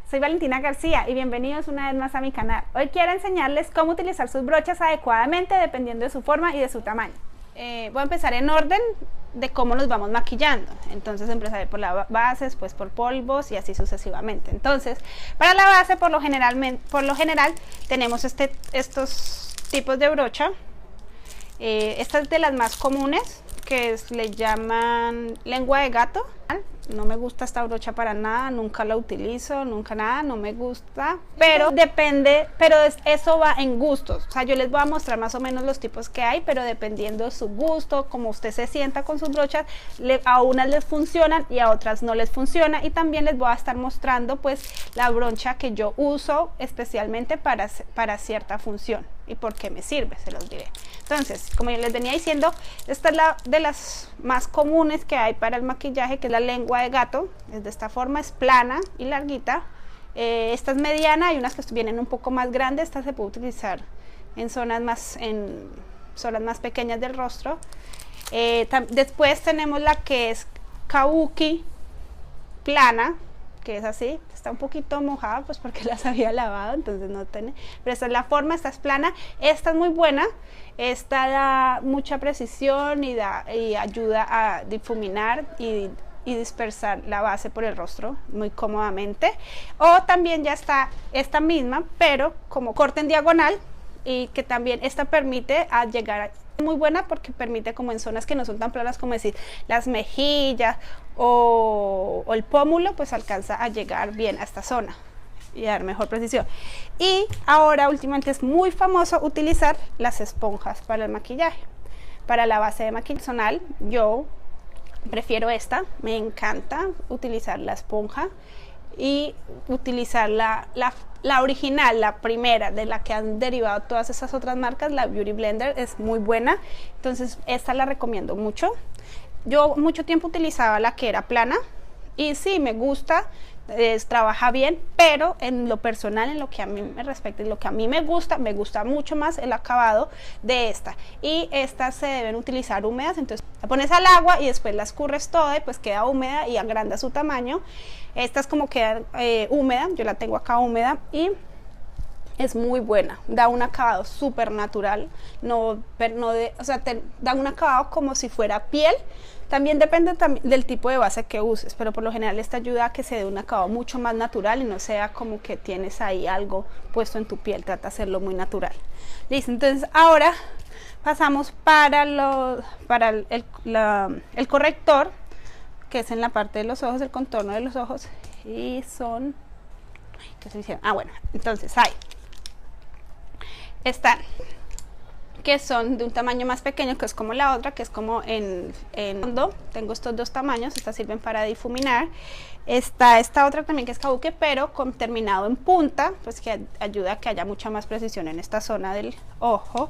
soy Valentina García y bienvenidos una vez más a mi canal. Hoy quiero enseñarles cómo utilizar sus brochas adecuadamente dependiendo de su forma y de su tamaño. Voy a empezar en orden de cómo nos vamos maquillando. Entonces empezaré por la base, después por polvos y así sucesivamente. Entonces, para la base por lo general tenemos estos tipos de brocha. Esta es de las más comunes, que le llaman lengua de gato. No me gusta esta brocha para nada, nunca la utilizo, nunca nada, no me gusta, pero depende, eso va en gustos. O sea, yo les voy a mostrar más o menos los tipos que hay, pero dependiendo de su gusto, como usted se sienta con sus brochas, a unas les funcionan y a otras no les funciona. Y también les voy a estar mostrando pues la brocha que yo uso especialmente para cierta función y por qué me sirve, se los diré. Entonces, como yo les venía diciendo, esta es la de las más comunes que hay para el maquillaje, que es la lengua de gato. Es de esta forma, es plana y larguita. Esta es mediana, hay unas que vienen un poco más grandes. Esta se puede utilizar en zonas más pequeñas del rostro. Después tenemos la que es kabuki plana, que es así, está un poquito mojada pues porque las había lavado, entonces no tiene, pero esta es la forma, esta es plana, esta es muy buena, esta da mucha precisión y ayuda a difuminar y dispersar la base por el rostro muy cómodamente. O también ya está esta misma, pero como corte en diagonal, y que también esta permite llegar a muy buena porque permite, como en zonas que no son tan planas, como decir las mejillas o el pómulo, pues alcanza a llegar bien a esta zona y dar mejor precisión. Y ahora últimamente es muy famoso utilizar las esponjas para el maquillaje. Para la base de maquillaje personal yo prefiero esta, me encanta utilizar la esponja y utilizar la original, la primera de la que han derivado todas esas otras marcas, la Beauty Blender, es muy buena. Entonces esta la recomiendo mucho. Yo mucho tiempo utilizaba la que era plana y sí, me gusta, trabaja bien, pero en lo personal, en lo que a mí me respecta y lo que a mí me gusta mucho más el acabado de esta. Y estas se deben utilizar húmedas, entonces la pones al agua y después la escurres toda y pues queda húmeda y agranda su tamaño. Esta es como queda húmeda, yo la tengo acá húmeda y es muy buena, da un acabado súper natural, o sea, te da un acabado como si fuera piel. También depende del tipo de base que uses, pero por lo general esta ayuda a que se dé un acabado mucho más natural y no sea como que tienes ahí algo puesto en tu piel, trata de hacerlo muy natural. Listo, entonces ahora pasamos para el corrector, que es en la parte de los ojos, el contorno de los ojos, y son, ¿qué se hicieron? Bueno, entonces están que son de un tamaño más pequeño, que es como la otra, que es como en fondo. Tengo estos dos tamaños, estas sirven para difuminar. Está esta otra también que es kabuki, pero con terminado en punta, pues que ayuda a que haya mucha más precisión en esta zona del ojo.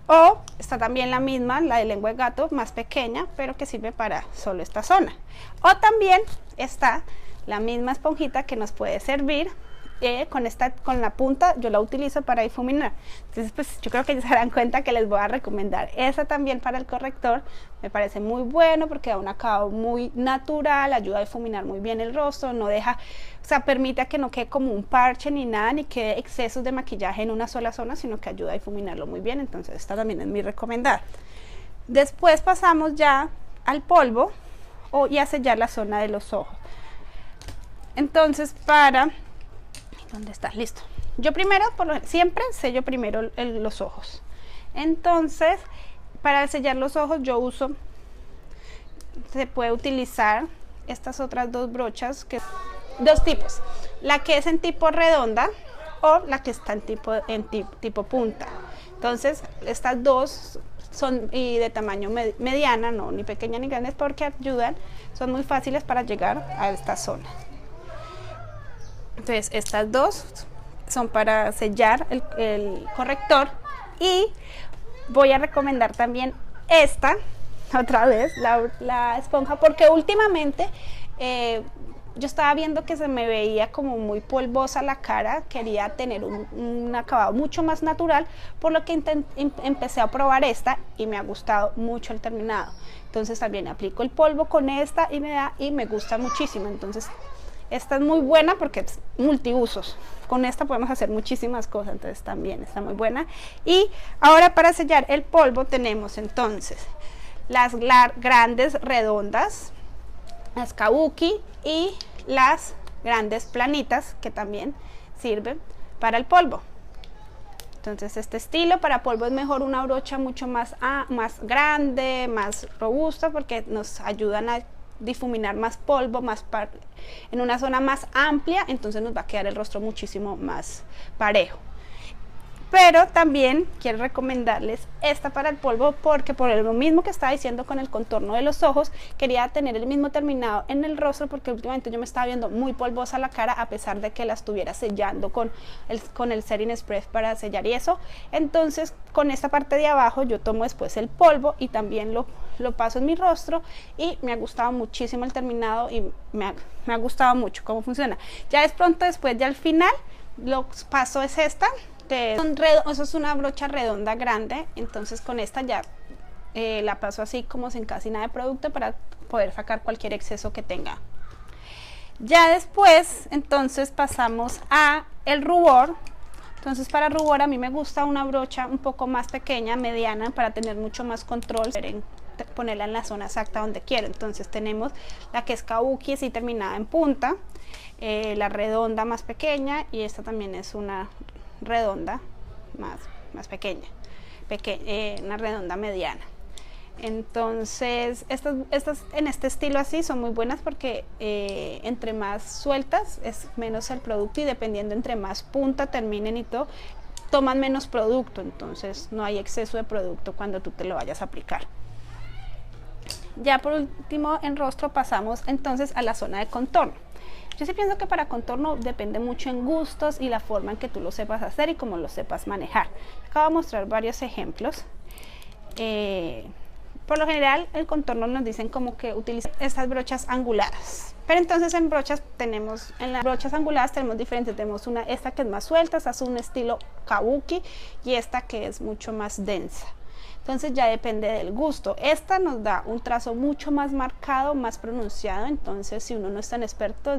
O está también la misma, la de lengua de gato, más pequeña, pero que sirve para solo esta zona. O también está la misma esponjita que nos puede servir. Con la punta yo la utilizo para difuminar. Entonces pues yo creo que ya se darán cuenta que les voy a recomendar esa también para el corrector. Me parece muy bueno porque da un acabado muy natural, ayuda a difuminar muy bien el rostro, no deja, o sea, permite que no quede como un parche ni nada, ni quede excesos de maquillaje en una sola zona, sino que ayuda a difuminarlo muy bien. Entonces esta también es mi recomendada. Después pasamos ya al polvo y a sellar la zona de los ojos. Entonces ¿dónde está? Listo. Yo primero, siempre sello primero los ojos. Entonces, para sellar los ojos se puede utilizar estas otras dos brochas, dos tipos. La que es en tipo redonda o la que está en tipo punta. Entonces, estas dos son de tamaño mediana, no ni pequeña ni grande, porque son muy fáciles para llegar a esta zona. Entonces estas dos son para sellar el corrector. Y voy a recomendar también esta, otra vez, la esponja, porque últimamente yo estaba viendo que se me veía como muy polvosa la cara, quería tener un acabado mucho más natural, por lo que empecé a probar esta y me ha gustado mucho el terminado. Entonces también aplico el polvo con esta y me gusta muchísimo. Entonces Esta es muy buena porque es multiusos. Con esta podemos hacer muchísimas cosas, entonces también está muy buena. Y ahora para sellar el polvo tenemos entonces las grandes redondas, las kabuki y las grandes planitas que también sirven para el polvo. Entonces este estilo para polvo es mejor una brocha mucho más grande, más robusta, porque nos ayudan a difuminar más polvo, en una zona más amplia, entonces nos va a quedar el rostro muchísimo más parejo. Pero también quiero recomendarles esta para el polvo, porque por lo mismo que estaba diciendo con el contorno de los ojos, quería tener el mismo terminado en el rostro, porque últimamente yo me estaba viendo muy polvosa la cara, a pesar de que la estuviera sellando con el setting spray para sellar y eso. Entonces con esta parte de abajo yo tomo después el polvo y también lo paso en mi rostro, y me ha gustado muchísimo el terminado y me ha gustado mucho cómo funciona. Ya es pronto, después ya al final lo paso es esta. Eso es una brocha redonda grande, entonces con esta ya la paso así como sin casi nada de producto para poder sacar cualquier exceso que tenga. Ya después entonces pasamos a el rubor. Entonces para rubor a mí me gusta una brocha un poco más pequeña, mediana, para tener mucho más control, ponerla en la zona exacta donde quiero. Entonces tenemos la que es kabuki, así terminada en punta, la redonda más pequeña, y esta también es una redonda más pequeña, una redonda mediana. Entonces estas en este estilo así son muy buenas, porque entre más sueltas es menos el producto, y dependiendo entre más punta terminen y todo, toman menos producto, entonces no hay exceso de producto cuando tú te lo vayas a aplicar. Ya por último en rostro pasamos entonces a la zona de contorno. Yo sí pienso que para contorno depende mucho en gustos y la forma en que tú lo sepas hacer y cómo lo sepas manejar. Acabo de mostrar varios ejemplos. Por lo general el contorno nos dicen como que utilizan estas brochas anguladas. Pero entonces en las brochas anguladas tenemos diferentes. Tenemos esta que es más suelta, esta es un estilo kabuki, y esta que es mucho más densa. Entonces ya depende del gusto. Esta nos da un trazo mucho más marcado, más pronunciado, entonces si uno no es tan experto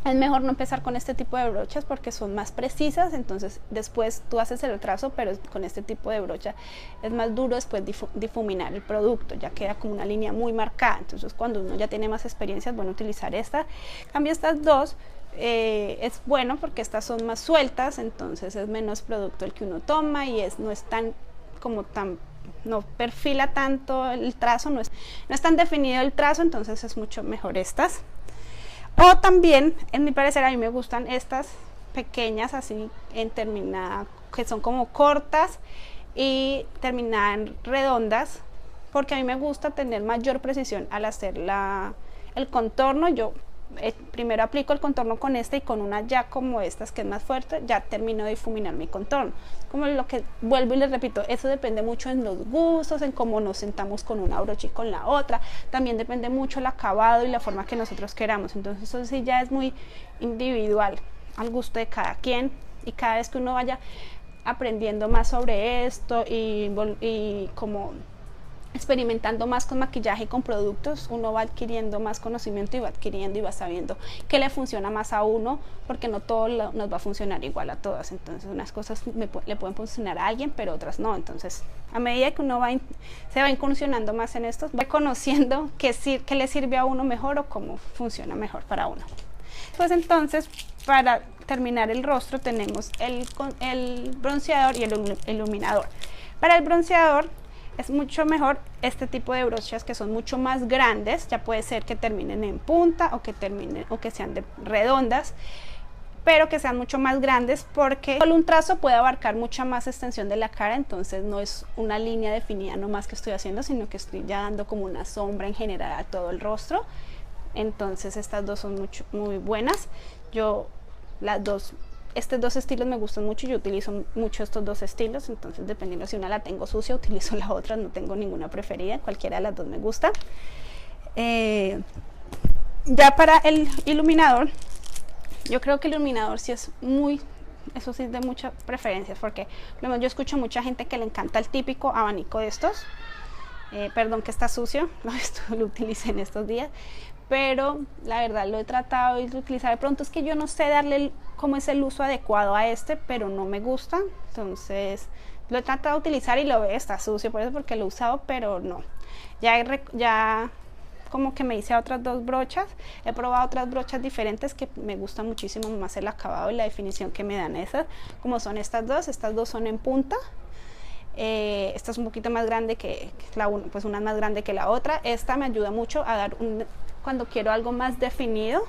es mejor no empezar con este tipo de brochas, porque son más precisas. Entonces después tú haces el trazo, pero con este tipo de brocha es más duro después difuminar el producto, ya queda como una línea muy marcada. Entonces cuando uno ya tiene más experiencia es bueno utilizar esta. En cambio estas dos es bueno porque estas son más sueltas, entonces es menos producto el que uno toma, y no perfila tanto el trazo, no es tan definido el trazo, entonces es mucho mejor estas. O también, en mi parecer, a mí me gustan estas pequeñas así que son como cortas y terminadas en redondas, porque a mí me gusta tener mayor precisión al hacer el contorno. Yo primero aplico el contorno con esta, y con una ya como estas que es más fuerte ya termino de difuminar mi contorno. Como lo que vuelvo y les repito, eso depende mucho en los gustos, en cómo nos sentamos con una brocha y con la otra. También depende mucho el acabado y la forma que nosotros queramos. Entonces eso sí ya es muy individual, al gusto de cada quien, y cada vez que uno vaya aprendiendo más sobre esto y como experimentando más con maquillaje y con productos, uno va adquiriendo más conocimiento y va adquiriendo y va sabiendo qué le funciona más a uno, porque no todo nos va a funcionar igual a todas. Entonces unas cosas le pueden funcionar a alguien, pero otras no. Entonces a medida que uno se va incursionando más en esto, va conociendo qué le sirve a uno mejor o cómo funciona mejor para uno. Pues entonces, para terminar el rostro tenemos el bronceador y el iluminador. Para el bronceador es mucho mejor este tipo de brochas que son mucho más grandes. Ya puede ser que terminen en punta o que sean redondas, pero que sean mucho más grandes, porque solo un trazo puede abarcar mucha más extensión de la cara. Entonces no es una línea definida nomás que estoy haciendo, sino que estoy ya dando como una sombra en general a todo el rostro. Entonces estas dos son muy buenas. Estos dos estilos me gustan mucho, yo utilizo mucho estos dos estilos, entonces dependiendo si una la tengo sucia, utilizo la otra, no tengo ninguna preferida, cualquiera de las dos me gusta. Ya para el iluminador, yo creo que el iluminador sí es eso sí es de muchas preferencias, porque yo escucho mucha gente que le encanta el típico abanico de estos, perdón que está sucio, lo utilicé en estos días, pero la verdad lo he tratado de utilizar. De pronto es que yo no sé darle como es el uso adecuado a este, pero no me gusta, entonces lo he tratado de utilizar y lo veo, está sucio por eso, porque lo he usado, pero no. Ya como que me hice otras dos brochas, he probado otras brochas diferentes que me gusta muchísimo más el acabado y la definición que me dan esas, como son estas dos son en punta. Esta es un poquito más grande que la una, pues una es más grande que la otra. Esta me ayuda mucho a dar cuando quiero algo más definido,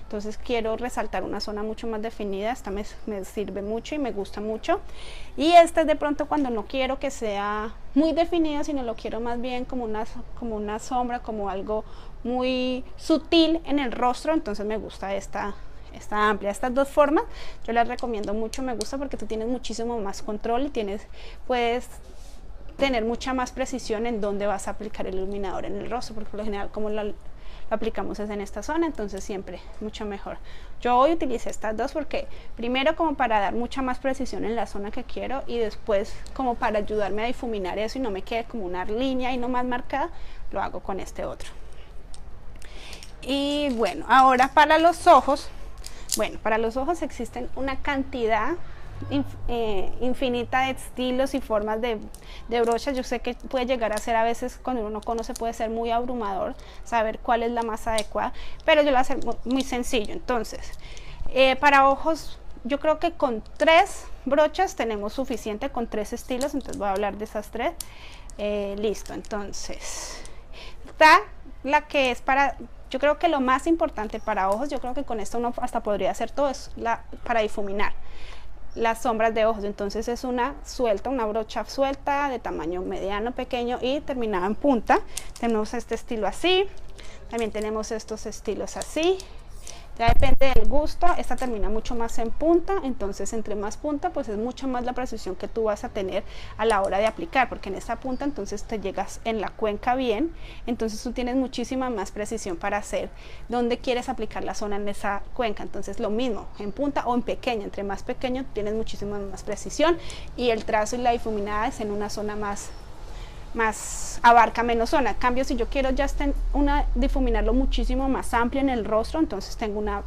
entonces quiero resaltar una zona mucho más definida. Esta me sirve mucho y me gusta mucho. Y esta es de pronto cuando no quiero que sea muy definido, sino lo quiero más bien como una sombra, como algo muy sutil en el rostro, entonces me gusta esta amplia. Estas dos formas yo las recomiendo mucho, me gusta porque tú tienes muchísimo más control y puedes tener mucha más precisión en dónde vas a aplicar el iluminador en el rostro, porque por lo general como lo aplicamos es en esta zona, entonces siempre mucho mejor. Yo hoy utilicé estas dos porque primero como para dar mucha más precisión en la zona que quiero, y después como para ayudarme a difuminar eso y no me quede como una línea y no más marcada, lo hago con este otro. Y bueno, ahora para los ojos. Bueno, para los ojos existen una cantidad infinita de estilos y formas de brochas. Yo sé que puede llegar a ser, a veces cuando uno no conoce, puede ser muy abrumador saber cuál es la más adecuada, pero yo lo voy a hacer muy sencillo. Entonces, para ojos, yo creo que con 3 brochas tenemos suficiente, con 3 estilos, entonces voy a hablar de esas 3. Listo, entonces, está la que es para... Yo creo que lo más importante para ojos, yo creo que con esto uno hasta podría hacer todo, es para difuminar las sombras de ojos. Entonces es una brocha suelta de tamaño mediano, pequeño y terminada en punta. Tenemos este estilo así, también tenemos estos estilos así. Ya depende del gusto. Esta termina mucho más en punta, entonces entre más punta pues es mucho más la precisión que tú vas a tener a la hora de aplicar, porque en esta punta entonces te llegas en la cuenca bien, entonces tú tienes muchísima más precisión para hacer donde quieres aplicar la zona en esa cuenca. Entonces lo mismo en punta o en pequeña, entre más pequeño tienes muchísima más precisión, y el trazo y la difuminada es en una zona más abarca menos zona. En cambio, si yo quiero ya difuminarlo muchísimo más amplio en el rostro, entonces tengo una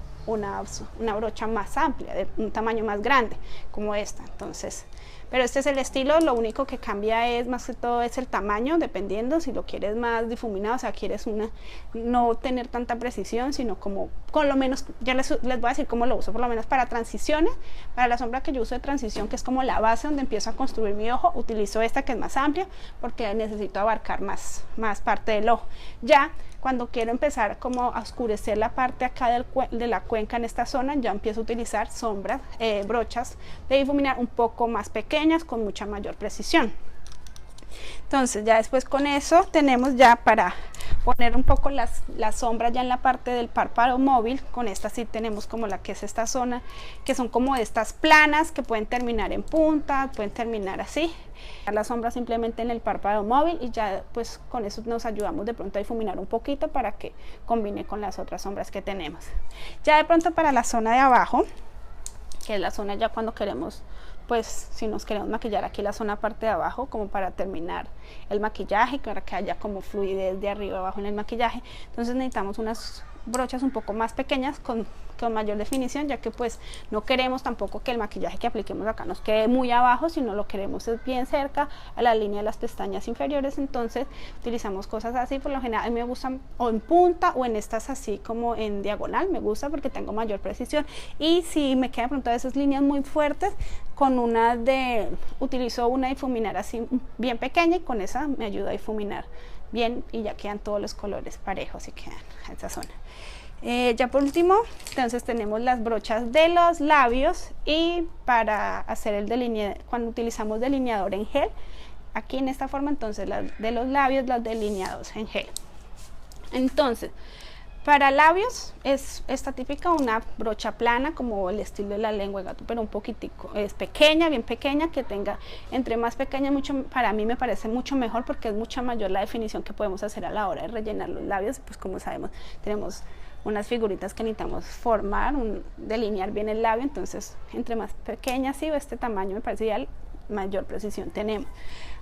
brocha más amplia, de un tamaño más grande, como esta. Entonces, pero este es el estilo, lo único que cambia es más que todo es el tamaño, dependiendo si lo quieres más difuminado, o sea, quieres no tener tanta precisión, sino como, con lo menos, ya les voy a decir cómo lo uso, por lo menos para transiciones. Para la sombra que yo uso de transición, que es como la base donde empiezo a construir mi ojo, utilizo esta que es más amplia, porque necesito abarcar más parte del ojo. Ya cuando quiero empezar como a oscurecer la parte acá de la cuenca en esta zona, ya empiezo a utilizar brochas de difuminar un poco más pequeñas con mucha mayor precisión. Entonces ya después con eso tenemos ya para poner un poco las sombras ya en la parte del párpado móvil. Con esta sí tenemos como la que es esta zona, que son como estas planas que pueden terminar en punta, pueden terminar así. La sombra simplemente en el párpado móvil, y ya pues con eso nos ayudamos de pronto a difuminar un poquito para que combine con las otras sombras que tenemos. Ya de pronto para la zona de abajo, que es la zona ya cuando queremos, pues si nos queremos maquillar aquí la zona parte de abajo, como para terminar el maquillaje, para que haya como fluidez de arriba abajo en el maquillaje, entonces necesitamos unas brochas un poco más pequeñas con mayor definición, ya que pues no queremos tampoco que el maquillaje que apliquemos acá nos quede muy abajo, sino lo queremos es bien cerca a la línea de las pestañas inferiores. Entonces utilizamos cosas así. Por lo general a mí me gustan o en punta o en estas así como en diagonal, me gusta porque tengo mayor precisión. Y si me quedan pronto esas líneas muy fuertes, con utilizo una difuminar así bien pequeña, y con esa me ayuda a difuminar bien y ya quedan todos los colores parejos y quedan en esa zona. Ya por último, entonces tenemos las brochas de los labios, y para hacer el delineado, cuando utilizamos delineador en gel, aquí en esta forma, entonces las de los labios, las delineados en gel. Entonces, para labios es esta típica, una brocha plana como el estilo de la lengua de gato, pero un poquitico, es pequeña, bien pequeña, que tenga, entre más pequeña, para mí me parece mucho mejor, porque es mucha mayor la definición que podemos hacer a la hora de rellenar los labios. Pues como sabemos, tenemos unas figuritas que necesitamos formar, delinear bien el labio, entonces entre más pequeña así, este tamaño me parece ideal, mayor precisión tenemos.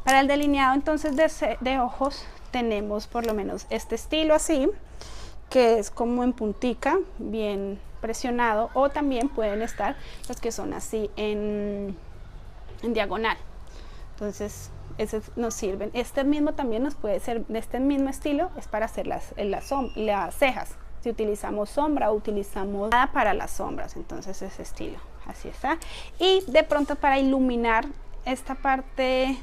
Para el delineado entonces de ojos tenemos por lo menos este estilo así, que es como en puntica, bien presionado, o también pueden estar los que son así en diagonal. Entonces ese nos sirven. Este mismo también nos puede ser de este mismo estilo, es para hacer las cejas. Si utilizamos sombra o utilizamos nada para las sombras, entonces ese estilo, así está. Y de pronto para iluminar esta parte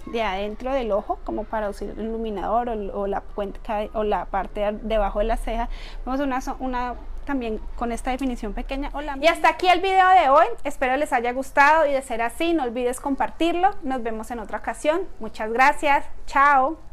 de adentro del ojo, como para usar el iluminador o la cuenca o la parte de debajo de la ceja, vamos a una también con esta definición pequeña. Y hasta aquí el video de hoy, espero les haya gustado, y de ser así no olvides compartirlo. Nos vemos en otra ocasión, muchas gracias, chao.